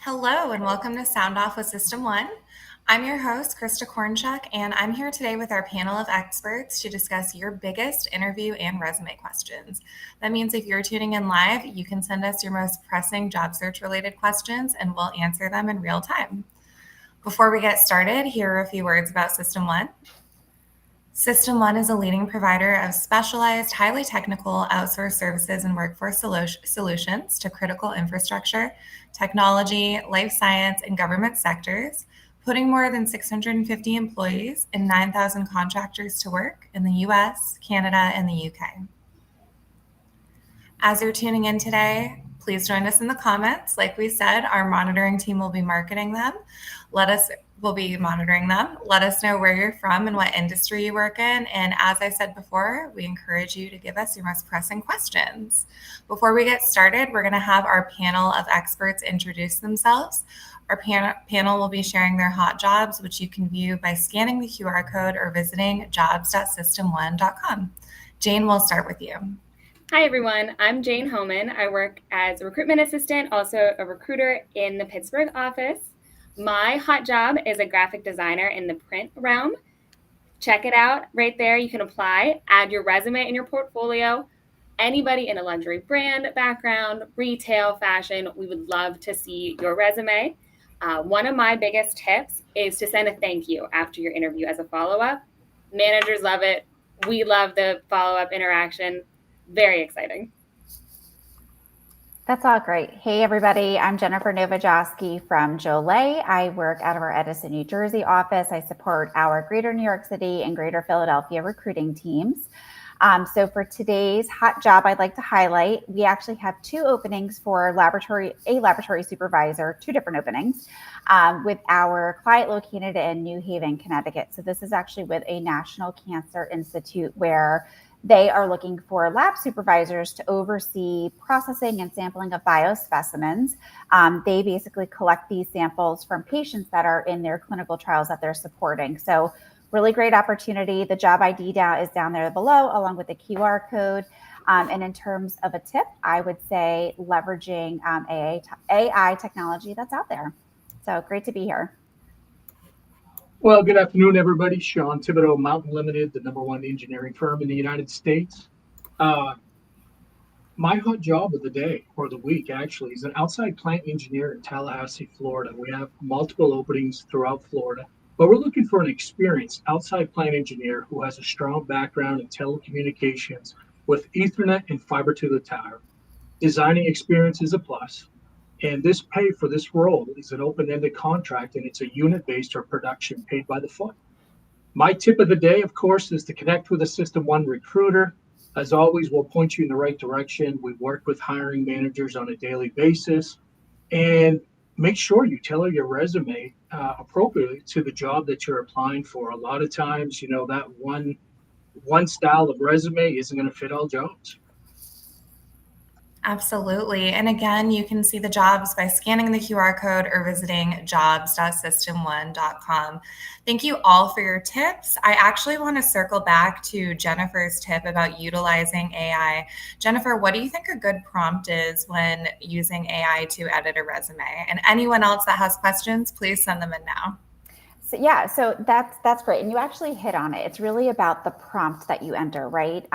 Hello and welcome to Sound Off with System One. I'm your host, Krista Kornchuk, and I'm here today with our panel of experts to discuss your biggest interview and resume questions. That means if you're tuning in live, you can send us your most pressing job search related questions and we'll answer them in real time. Before we get started, here are a few words about System One. System One is a leading provider of specialized, highly technical outsourced services and workforce solutions to critical infrastructure, technology, life science, and government sectors, putting more than 650 employees and 9,000 contractors to work in the US, Canada, and the UK. As you're tuning in today, please join us in the comments. Like we said, our monitoring team will be monitoring them. Let us know where you're from and what industry you work in. And as I said before, we encourage you to give us your most pressing questions. Before we get started, we're going to have our panel of experts introduce themselves. Our panel will be sharing their hot jobs, which you can view by scanning the QR code or visiting jobs.system1.com. Jayne, we'll start with you. Hi, everyone. I'm Jayne Homan. I work as a recruitment assistant, also a recruiter in the Pittsburgh office. My hot job is a graphic designer in the print realm. Check it out right there. You can apply, add your resume and your portfolio. Anybody in a luxury brand background, retail, fashion, we would love to see your resume. One of my biggest tips is to send a thank you after your interview as a follow-up. Managers love it. We love the follow-up interaction. Very exciting. That's all great. Hey, everybody. I'm Jennifer Novojoski from Joulé. I work out of our Edison, New Jersey office. I support our Greater New York City and Greater Philadelphia recruiting teams. So for today's hot job, I'd like to highlight, we actually have two openings for a laboratory supervisor, two different openings, with our client located in New Haven, Connecticut. So this is actually with a National Cancer Institute where they are looking for lab supervisors to oversee processing and sampling of biospecimens. They basically collect these samples from patients that are in their clinical trials that they're supporting. So really great opportunity. The job ID is down there below, along with the QR code. And in terms of a tip, I would say leveraging AI technology that's out there. So great to be here. Well, good afternoon, everybody. Shawn, Mountain Limited, the #1 engineering firm in the United States. My hot job of the day, or the week actually, is an outside plant engineer in Tallahassee, Florida. We have multiple openings throughout Florida, but we're looking for an experienced outside plant engineer who has a strong background in telecommunications with Ethernet and fiber to the tower. Designing experience is a plus. And this pay for this role is an open-ended contract, and it's a unit-based or production paid by the foot. My tip of the day, of course, is to connect with a System One recruiter. As always, we'll point you in the right direction. We work with hiring managers on a daily basis. And make sure you tailor your resume appropriately to the job that you're applying for. A lot of times, that one style of resume isn't going to fit all jobs. Absolutely. And again, you can see the jobs by scanning the QR code or visiting jobs.system1.com. Thank you all for your tips. I actually want to circle back to Jennifer's tip about utilizing AI. Jennifer, what do you think a good prompt is when using AI to edit a resume? And anyone else that has questions, please send them in now. So that's great. And you actually hit on it. It's really about the prompt that you enter, right?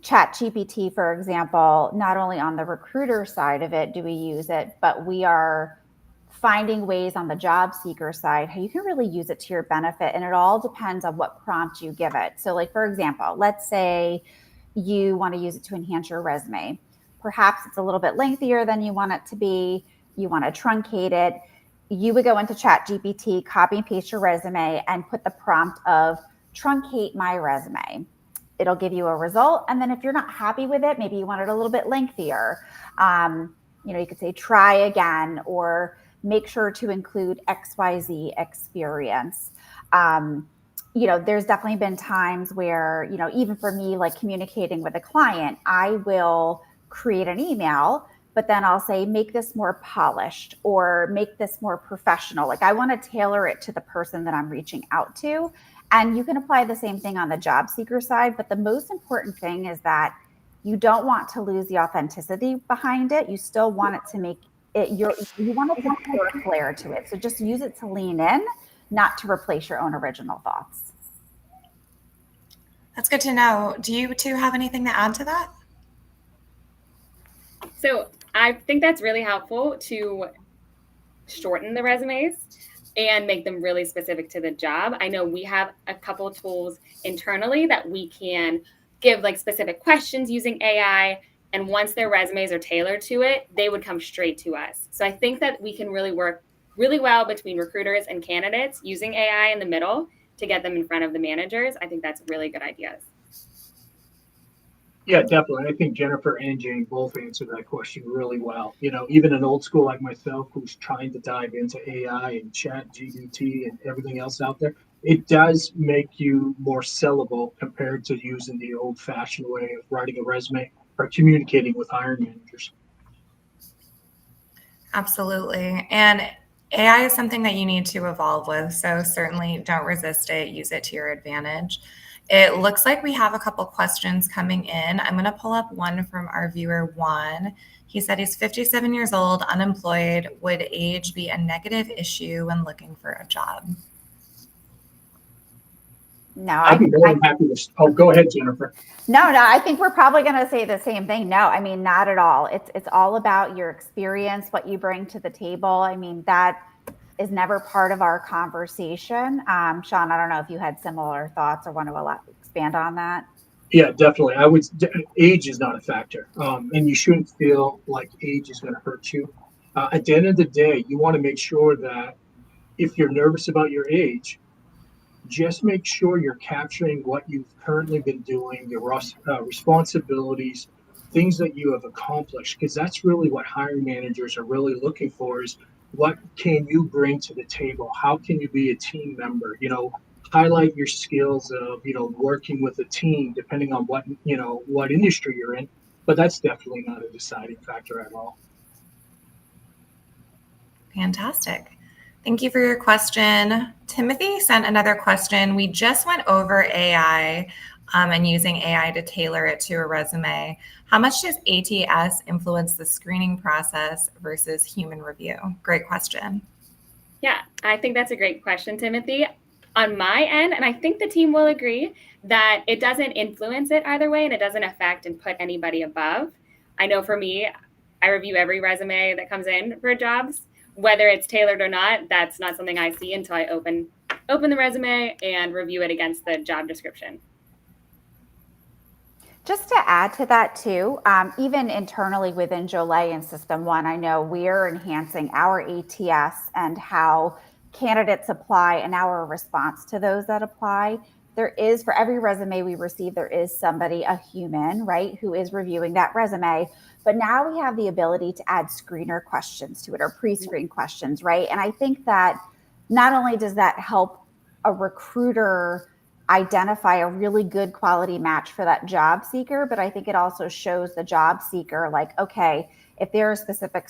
ChatGPT, for example, not only on the recruiter side of it do we use it, but we are finding ways on the job seeker side how you can really use it to your benefit. And it all depends on what prompt you give it. So like, for example, let's say you want to use it to enhance your resume. Perhaps it's a little bit lengthier than you want it to be. You want to truncate it. You would go into ChatGPT, copy and paste your resume and put the prompt of truncate my resume. It'll give you a result. And then if you're not happy with it, maybe you want it a little bit lengthier. You could say try again, or make sure to include XYZ experience. There's definitely been times where, even for me, like communicating with a client, I will create an email, but then I'll say, make this more polished or make this more professional. Like I want to tailor it to the person that I'm reaching out to. And you can apply the same thing on the job seeker side. But the most important thing is that you don't want to lose the authenticity behind it. You still want it to make you want it to put a flair to it. So just use it to lean in, not to replace your own original thoughts. That's good to know. Do you two have anything to add to that? So I think that's really helpful to shorten the resumes and make them really specific to the job. I know we have a couple tools internally that we can give like specific questions using AI. And once their resumes are tailored to it, they would come straight to us. So I think that we can really work really well between recruiters and candidates using AI in the middle to get them in front of the managers. I think that's really good ideas. Yeah, definitely. I think Jennifer and Jayne both answered that question really well. Even an old school like myself who's trying to dive into AI and chat GPT and everything else out there, it does make you more sellable compared to using the old fashioned way of writing a resume or communicating with hiring managers. Absolutely. And AI is something that you need to evolve with. So certainly don't resist it. Use it to your advantage. It looks like we have a couple questions coming in. I'm going to pull up one from our viewer, Juan. He said he's 57 years old, unemployed. Would age be a negative issue when looking for a job? No, I'd be more than happy to. Oh, go ahead, Jennifer. No, I think we're probably going to say the same thing. No, I mean, not at all. It's all about your experience, what you bring to the table. I mean, that is never part of our conversation. Shawn, I don't know if you had similar thoughts or want to expand on that. Yeah, definitely. Age is not a factor. And you shouldn't feel like age is going to hurt you. At the end of the day, you want to make sure that if you're nervous about your age, just make sure you're capturing what you've currently been doing, your responsibilities, things that you have accomplished, because that's really what hiring managers are really looking for is what can you bring to the table? How can you be a team member? Highlight your skills of, working with a team, depending on what industry you're in. But that's definitely not a deciding factor at all. Fantastic. Thank you for your question. Timothy sent another question. We just went over AI and using AI to tailor it to a resume. How much does ATS influence the screening process versus human review? Great question. Yeah, I think that's a great question, Timothy. On my end, and I think the team will agree, that it doesn't influence it either way and it doesn't affect and put anybody above. I know for me, I review every resume that comes in for jobs. Whether it's tailored or not, that's not something I see until I open the resume and review it against the job description. Just to add to that too, even internally within Joulé and System 1, I know we're enhancing our ATS and how candidates apply and our response to those that apply. There is, for every resume we receive, there is somebody, a human, right, who is reviewing that resume. But now we have the ability to add screener questions to it or pre-screen questions, right? And I think that not only does that help a recruiter identify a really good quality match for that job seeker, but I think it also shows the job seeker like, okay, if there are specific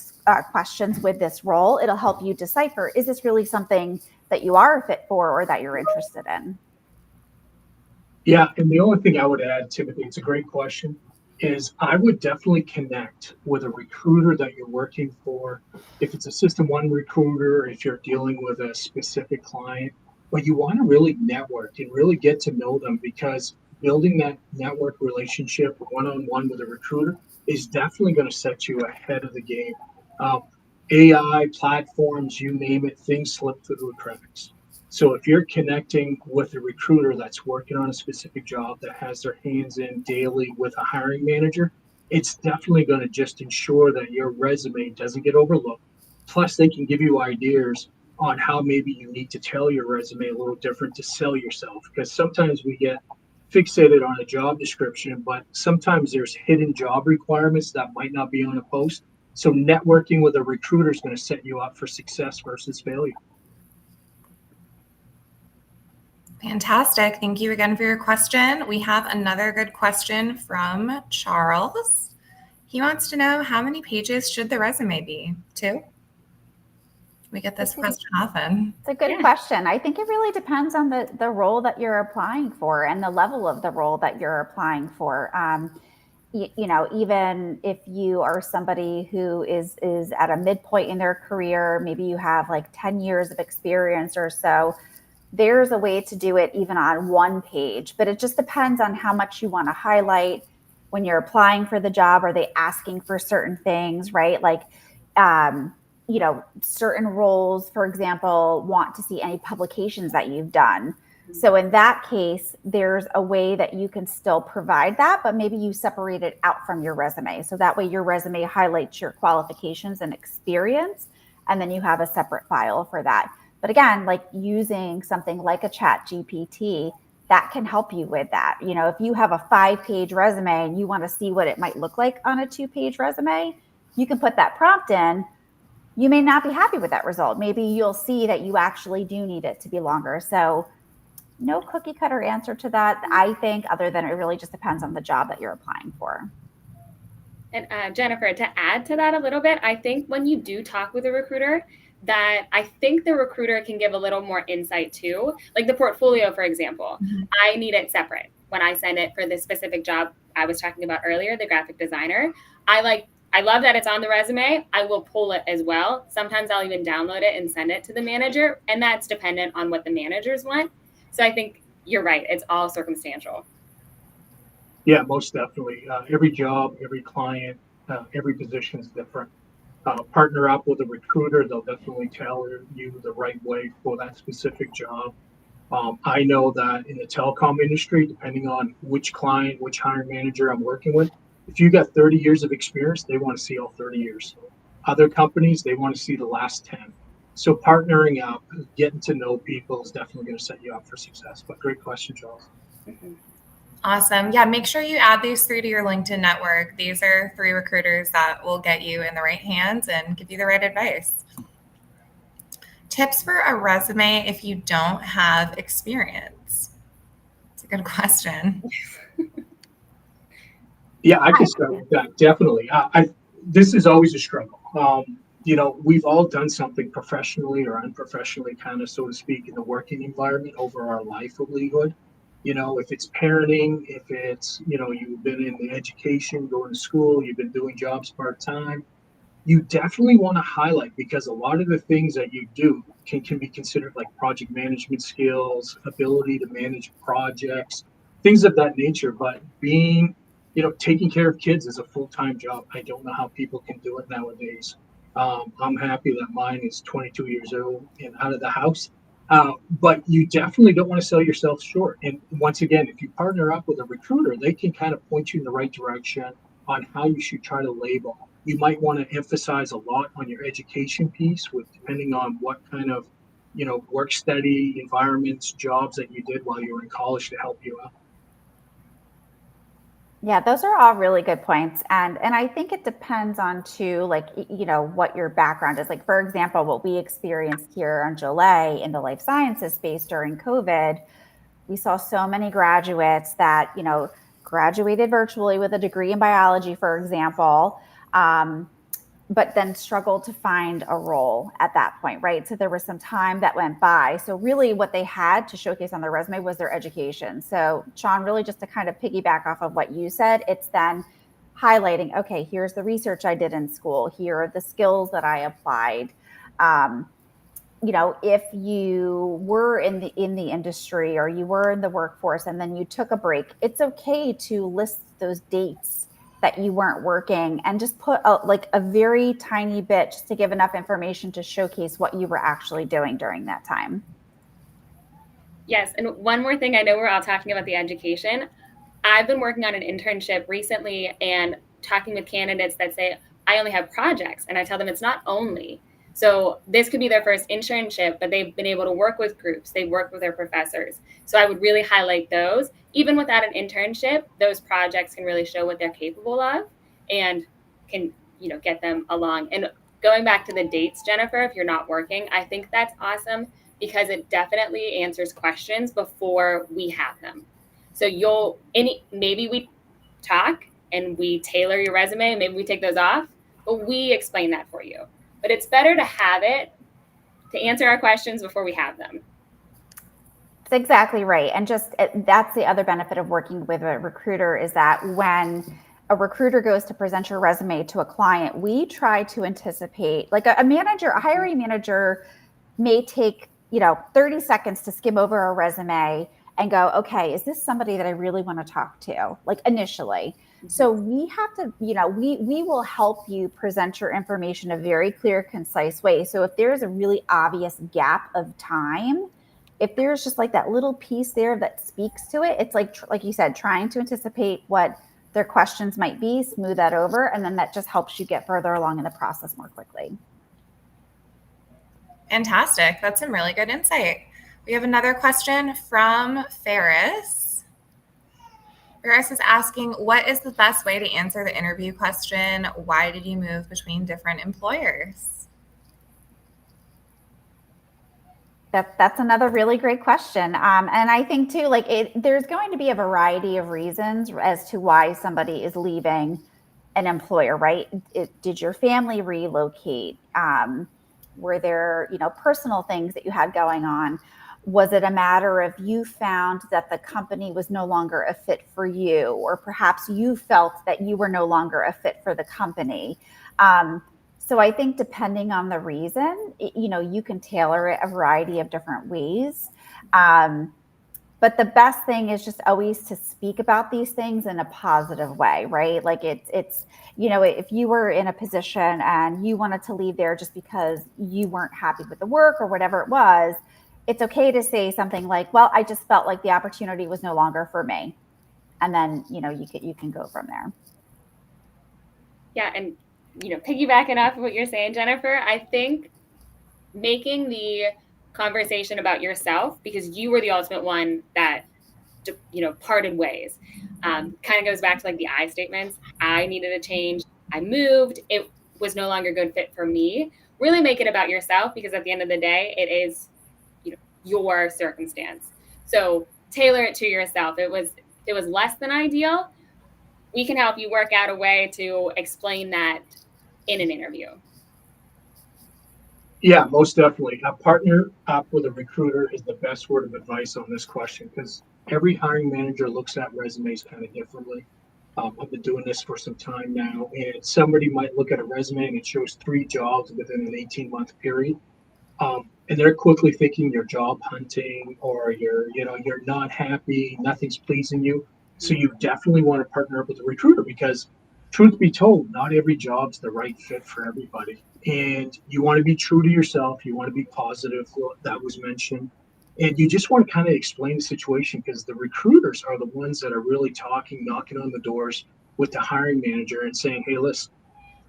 questions with this role, it'll help you decipher, is this really something that you are a fit for or that you're interested in? Yeah, and the only thing I would add, Timothy, it's a great question, is I would definitely connect with a recruiter that you're working for. If it's a System 1 recruiter, if you're dealing with a specific client, but you want to really network and really get to know them, because building that network relationship one-on-one with a recruiter is definitely going to set you ahead of the game. AI platforms, you name it, things slip through the cracks. So if you're connecting with a recruiter that's working on a specific job that has their hands in daily with a hiring manager, it's definitely going to just ensure that your resume doesn't get overlooked. Plus, they can give you ideas on how maybe you need to tell your resume a little different to sell yourself. Because sometimes we get fixated on a job description, but sometimes there's hidden job requirements that might not be on a post. So networking with a recruiter is going to set you up for success versus failure. Fantastic. Thank you again for your question. We have another good question from Charles. He wants to know, how many pages should the resume be? 2? We get this question often. It's a good question. I think it really depends on the role that you're applying for and the level of the role that you're applying for. even if you are somebody who is at a midpoint in their career, maybe you have like 10 years of experience or so, there's a way to do it even on one page, but it just depends on how much you want to highlight when you're applying for the job. Are they asking for certain things, right? Like, certain roles, for example, want to see any publications that you've done. So in that case, there's a way that you can still provide that, but maybe you separate it out from your resume. So that way your resume highlights your qualifications and experience, and then you have a separate file for that. But again, like using something like a chat GPT, that can help you with that. If you have a 5-page resume and you want to see what it might look like on a 2-page resume, you can put that prompt in. You may not be happy with that result. Maybe you'll see that you actually do need it to be longer. So no cookie cutter answer to that, I think, other than it really just depends on the job that you're applying for. And Jennifer, to add to that a little bit, I think when you do talk with a recruiter, that I think the recruiter can give a little more insight too. Like the portfolio, for example, I need it separate. When I send it for this specific job I was talking about earlier, the graphic designer, I love that it's on the resume. I will pull it as well. Sometimes I'll even download it and send it to the manager, and that's dependent on what the managers want. So I think you're right. It's all circumstantial. Yeah, most definitely. Every job, every client, every position is different. Partner up with a recruiter. They'll definitely tailor you the right way for that specific job. I know that in the telecom industry, depending on which client, which hiring manager I'm working with, if you got 30 years of experience, they want to see all 30 years. Other companies, they want to see the last 10. So partnering up, getting to know people is definitely going to set you up for success. But great question, Charles. Awesome. Yeah, make sure you add these 3 to your LinkedIn network. These are 3 recruiters that will get you in the right hands and give you the right advice. Tips for a resume if you don't have experience? It's a good question. Yeah, I can start with that. Definitely. This is always a struggle. We've all done something professionally or unprofessionally, kind of, so to speak, in the working environment over our livelihood. If it's parenting, if it's, you've been in the education, going to school, you've been doing jobs part-time, you definitely want to highlight, because a lot of the things that you do can be considered like project management skills, ability to manage projects, things of that nature. But taking care of kids is a full-time job. I don't know how people can do it nowadays. I'm happy that mine is 22 years old and out of the house. But you definitely don't want to sell yourself short. And once again, if you partner up with a recruiter, they can kind of point you in the right direction on how you should try to label. You might want to emphasize a lot on your education piece, with depending on what kind of work study environments, jobs that you did while you were in college to help you out. Yeah, those are all really good points. And I think it depends on too, like, what your background is. Like, for example, what we experienced here on Joulé in the life sciences space during COVID, we saw so many graduates that, graduated virtually with a degree in biology, for example, but then struggled to find a role at that point, right? So there was some time that went by. So really what they had to showcase on their resume was their education. So Shawn, really just to kind of piggyback off of what you said, it's then highlighting, okay, here's the research I did in school. Here are the skills that I applied. If you were in the industry or you were in the workforce and then you took a break, it's okay to list those dates that you weren't working and just put a very tiny bit, just to give enough information to showcase what you were actually doing during that time. Yes. And one more thing, I know we're all talking about the education. I've been working on an internship recently and talking with candidates that say, I only have projects. And I tell them it's not only. So this could be their first internship, but they've been able to work with groups. They work with their professors. So I would really highlight those. Even without an internship, those projects can really show what they're capable of and can, get them along. And going back to the dates, Jennifer, if you're not working, I think that's awesome because it definitely answers questions before we have them. So maybe we talk and we tailor your resume, maybe we take those off, but we explain that for you. But it's better to have it to answer our questions before we have them. That's exactly right. And that's the other benefit of working with a recruiter, is that when a recruiter goes to present your resume to a client, we try to anticipate, like a hiring manager may take, 30 seconds to skim over a resume and go, okay, is this somebody that I really want to talk to, like initially? So we have to, we will help you present your information in a very clear, concise way. So if there's a really obvious gap of time, if there's just like that little piece there that speaks to it, it's like you said, trying to anticipate what their questions might be, smooth that over, and then that just helps you get further along in the process more quickly. Fantastic. That's some really good insight. We have another question from Ferris. Ferris is asking, what is the best way to answer the interview question? Why did you move between different employers? That's another really great question. And I think too, there's going to be a variety of reasons as to why somebody is leaving an employer, right? Did your family relocate? Were there, personal things that you had going on? Was it a matter of you found that the company was no longer a fit for you, or perhaps you felt that you were no longer a fit for the company? So I think depending on the reason, you can tailor it a variety of different ways. But the best thing is just always to speak about these things in a positive way, right? Like it's, if you were in a position and you wanted to leave there just because you weren't happy with the work or whatever it was, it's okay to say something like, well, I just felt like the opportunity was no longer for me. And then, you can go from there. Yeah. And, piggybacking off of what you're saying, Jennifer, I think making the conversation about yourself, because you were the ultimate one that, parted ways, kind of goes back to like the I statements. I needed a change. I moved. It was no longer a good fit for me. Really make it about yourself, because at the end of the day, it is, your circumstance. So tailor it to yourself. It was less than ideal. We can help you work out a way to explain that in an interview. Yeah, most definitely. A partner up with a recruiter is the best word of advice on this question, because every hiring manager looks at resumes kind of differently. I've been doing this for some time now, and somebody might look at a resume and it shows 3 jobs within an 18-month period. And they're quickly thinking you're job hunting, or you're not happy, nothing's pleasing you. So you definitely want to partner up with a recruiter, because truth be told, not every job's the right fit for everybody. And you want to be true to yourself. You want to be positive. That was mentioned. And you just want to kind of explain the situation, because the recruiters are the ones that are really talking, knocking on the doors with the hiring manager and saying, hey, listen,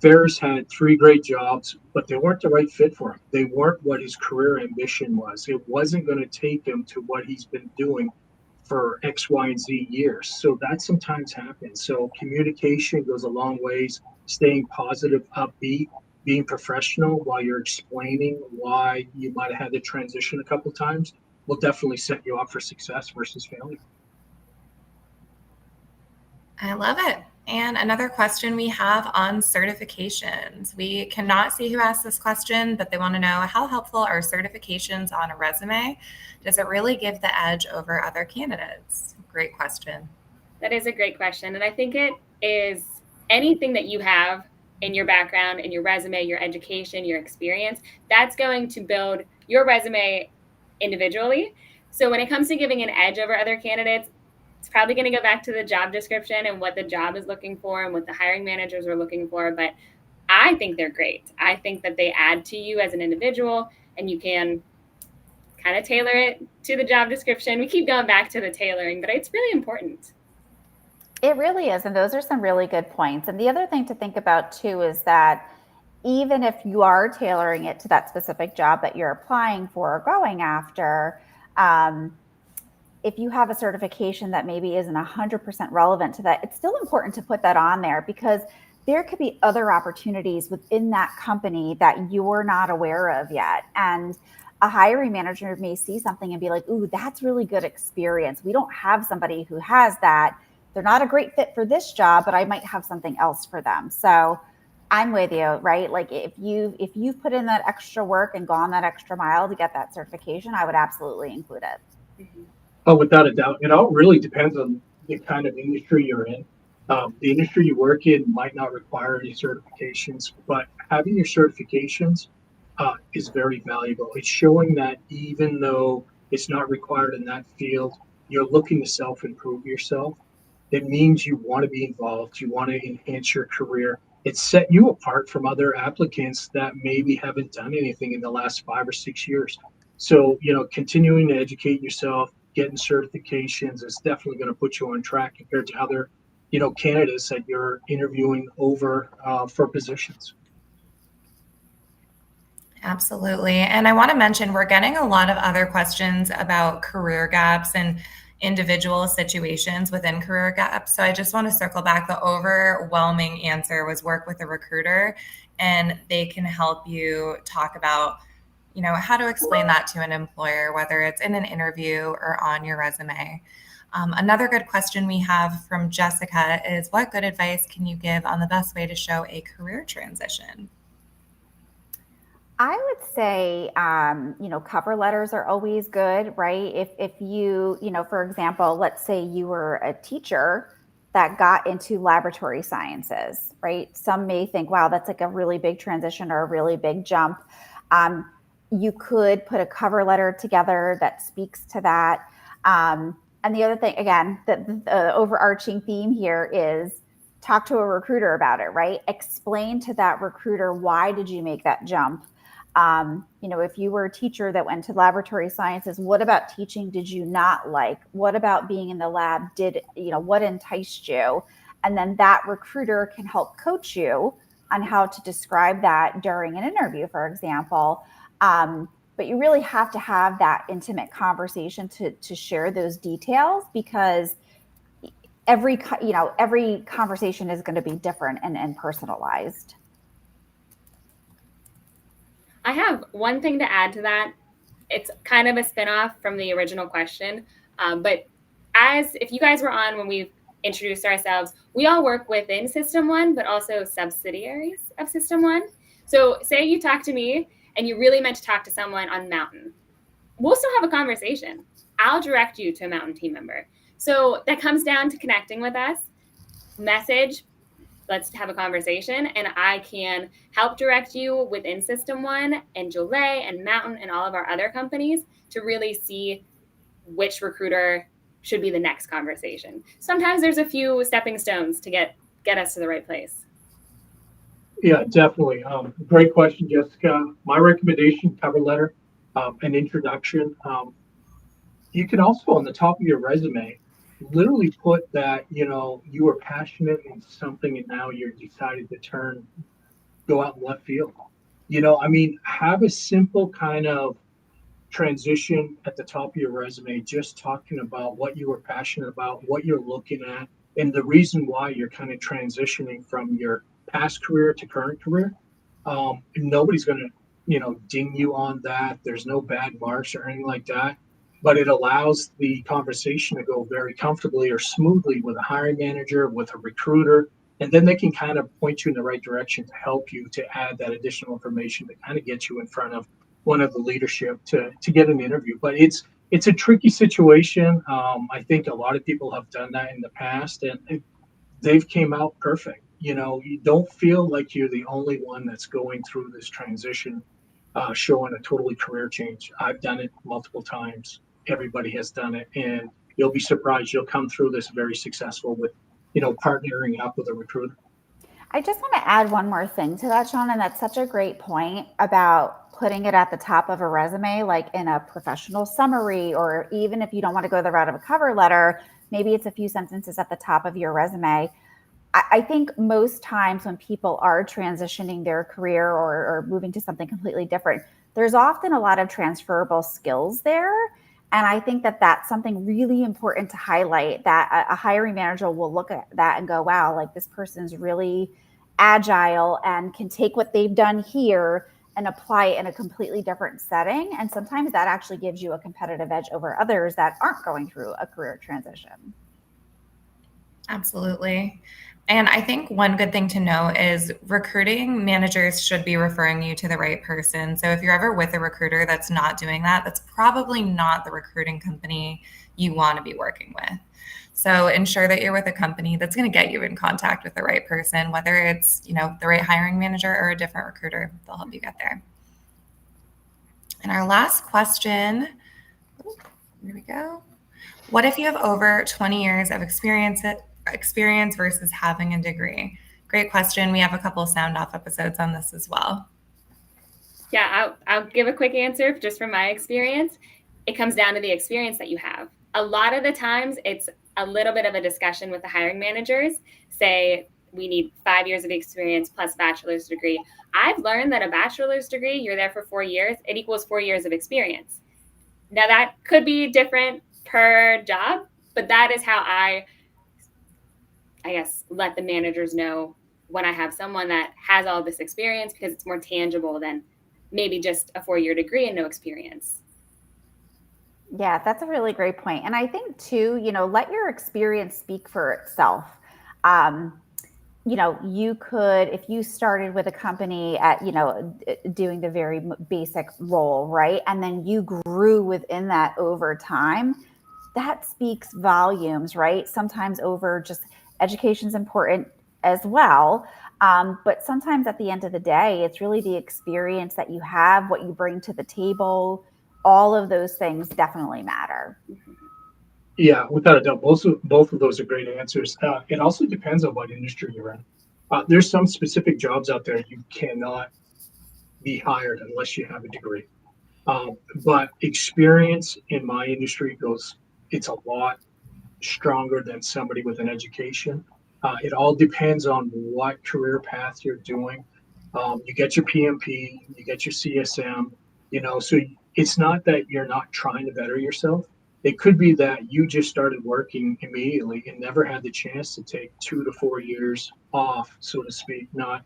Ferris had 3 great jobs, but they weren't the right fit for him. They weren't what his career ambition was. It wasn't going to take him to what he's been doing for X, Y, and Z years. So that sometimes happens. So communication goes a long ways, staying positive, upbeat, being professional while you're explaining why you might have had to transition a couple of times will definitely set you up for success versus failure. I love it. And another question we have on certifications. We cannot see who asked this question, but they want to know, how helpful are certifications on a resume? Does it really give the edge over other candidates? Great question. That is a great question. And I think it is anything that you have in your background, in your resume, your education, your experience, that's going to build your resume individually. So when it comes to giving an edge over other candidates, it's probably going to go back to the job description and what the job is looking for and what the hiring managers are looking for. But I think they're great. I think that they add to you as an individual, and you can kind of tailor it to the job description. We keep going back to the tailoring, but it's really important. It really is. And those are some really good points. And the other thing to think about too is that even if you are tailoring it to that specific job that you're applying for or going after, if you have a certification that maybe isn't 100% relevant to that, it's still important to put that on there, because there could be other opportunities within that company that you're not aware of yet. And a hiring manager may see something and be like, ooh, that's really good experience. We don't have somebody who has that. They're not a great fit for this job, but I might have something else for them. So I'm with you, right? Like if you've put in that extra work and gone that extra mile to get that certification, I would absolutely include it. Mm-hmm. Oh, without a doubt. It all really depends on the kind of industry you're in. The industry you work in might not require any certifications, but having your certifications is very valuable. It's showing that even though it's not required in that field, you're looking to self improve yourself. It means you want to be involved, you want to enhance your career. It set you apart from other applicants that maybe haven't done anything in the last 5 or 6 years. So, continuing to educate yourself, getting certifications is definitely going to put you on track compared to other, candidates that you're interviewing over for positions. Absolutely. And I want to mention we're getting a lot of other questions about career gaps and individual situations within career gaps. So I just want to circle back. The overwhelming answer was work with a recruiter, and they can help you talk about, how to explain that to an employer, whether it's in an interview or on your resume. Another good question we have from Jessica is, what good advice can you give on the best way to show a career transition? I would say, cover letters are always good, right? If you, for example, let's say you were a teacher that got into laboratory sciences, right? Some may think, wow, that's like a really big transition or a really big jump. You could put a cover letter together that speaks to that. And the other thing, again, the overarching theme here is talk to a recruiter about it, right? Explain to that recruiter, why did you make that jump? If you were a teacher that went to laboratory sciences, what about teaching did you not like? What about being in the lab what enticed you? And then that recruiter can help coach you on how to describe that during an interview, for example. But you really have to have that intimate conversation to share those details, because every conversation is going to be different and personalized. I have one thing to add to that. It's kind of a spinoff from the original question. But if you guys were on when we introduced ourselves, we all work within System 1, but also subsidiaries of System 1. So say you talk to me and you really meant to talk to someone on Mountain. We'll still have a conversation. I'll direct you to a Mountain team member. So that comes down to connecting with us, message, let's have a conversation, and I can help direct you within System 1 and Joulé and Mountain and all of our other companies to really see which recruiter should be the next conversation. Sometimes there's a few stepping stones to get us to the right place. Yeah, definitely. Great question, Jessica. My recommendation, cover letter, an introduction. You can also, on the top of your resume, literally put that, you were passionate in something and now you're decided to go out in left field. Have a simple kind of transition at the top of your resume, just talking about what you were passionate about, what you're looking at, and the reason why you're kind of transitioning from your past career to current career. Nobody's going to, ding you on that. There's no bad marks or anything like that. But it allows the conversation to go very comfortably or smoothly with a hiring manager, with a recruiter, and then they can kind of point you in the right direction to help you to add that additional information to kind of get you in front of one of the leadership to get an interview. But it's a tricky situation. I think a lot of people have done that in the past, and they've came out perfect. You don't feel like you're the only one that's going through this transition, showing a totally career change. I've done it multiple times. Everybody has done it, and you'll be surprised. You'll come through this very successful with, partnering up with a recruiter. I just want to add one more thing to that, Shawn, and that's such a great point about putting it at the top of a resume, like in a professional summary, or even if you don't want to go the route of a cover letter, maybe it's a few sentences at the top of your resume. I think most times when people are transitioning their career or moving to something completely different, there's often a lot of transferable skills there. And I think that that's something really important to highlight, that a hiring manager will look at that and go, wow, like this person's really agile and can take what they've done here and apply it in a completely different setting. And sometimes that actually gives you a competitive edge over others that aren't going through a career transition. Absolutely. And I think one good thing to know is recruiting managers should be referring you to the right person. So if you're ever with a recruiter that's not doing that, that's probably not the recruiting company you want to be working with. So ensure that you're with a company that's going to get you in contact with the right person, whether it's, the right hiring manager or a different recruiter. They'll help you get there. And our last question, here we go. What if you have over 20 years of experience versus having a degree? Great question. We have a couple of sound off episodes on this as well. Yeah, I'll give a quick answer just from my experience. It comes down to the experience that you have. A lot of the times it's a little bit of a discussion with the hiring managers. Say we need 5 years of experience plus bachelor's degree. I've learned that a bachelor's degree, you're there for 4 years, it equals 4 years of experience. Now that could be different per job, but that is how I guess, let the managers know when I have someone that has all this experience, because it's more tangible than maybe just a 4-year degree and no experience. Yeah, that's a really great point. And I think too, let your experience speak for itself. You could, if you started with a company at, doing the very basic role, right? And then you grew within that over time, that speaks volumes, right? Sometimes over just education's important as well. But sometimes at the end of the day, it's really the experience that you have, what you bring to the table. All of those things definitely matter. Yeah, without a doubt, both of those are great answers. It also depends on what industry you're in. There's some specific jobs out there you cannot be hired unless you have a degree. But experience in my industry it's a lot stronger than somebody with an education. It all depends on what career path you're doing. You get your PMP, you get your CSM, so it's not that you're not trying to better yourself. It could be that you just started working immediately and never had the chance to take 2 to 4 years off, so to speak. Not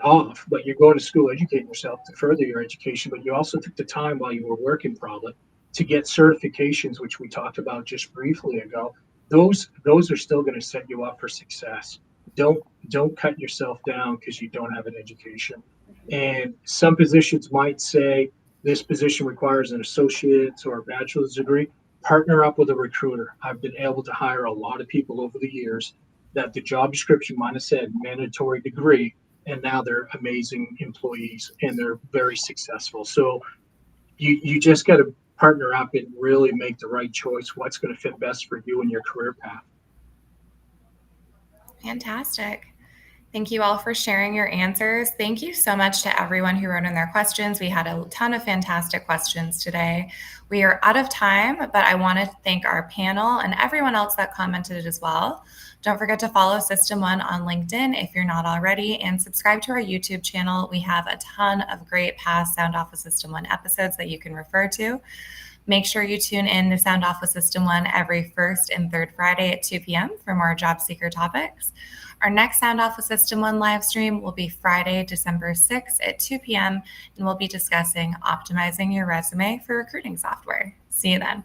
off, but you're going to school, educating yourself to further your education, but you also took the time while you were working probably to get certifications, which we talked about just briefly ago. Those are still going to set you up for success. Don't cut yourself down because you don't have an education. And some positions might say this position requires an associate's or a bachelor's degree. Partner up with a recruiter. I've been able to hire a lot of people over the years that the job description might have said mandatory degree, and now they're amazing employees and they're very successful. So you just got to partner up and really make the right choice. What's going to fit best for you and your career path. Fantastic. Thank you all for sharing your answers. Thank you so much to everyone who wrote in their questions. We had a ton of fantastic questions today. We are out of time, but I want to thank our panel and everyone else that commented as well. Don't forget to follow System 1 on LinkedIn if you're not already, and subscribe to our YouTube channel. We have a ton of great past Sound Off with System 1 episodes that you can refer to. Make sure you tune in to Sound Off with System 1 every first and third Friday at 2 p.m. for more job seeker topics. Our next Sound Off with System 1 live stream will be Friday, December 6th at 2 p.m. and we'll be discussing optimizing your resume for recruiting software. See you then.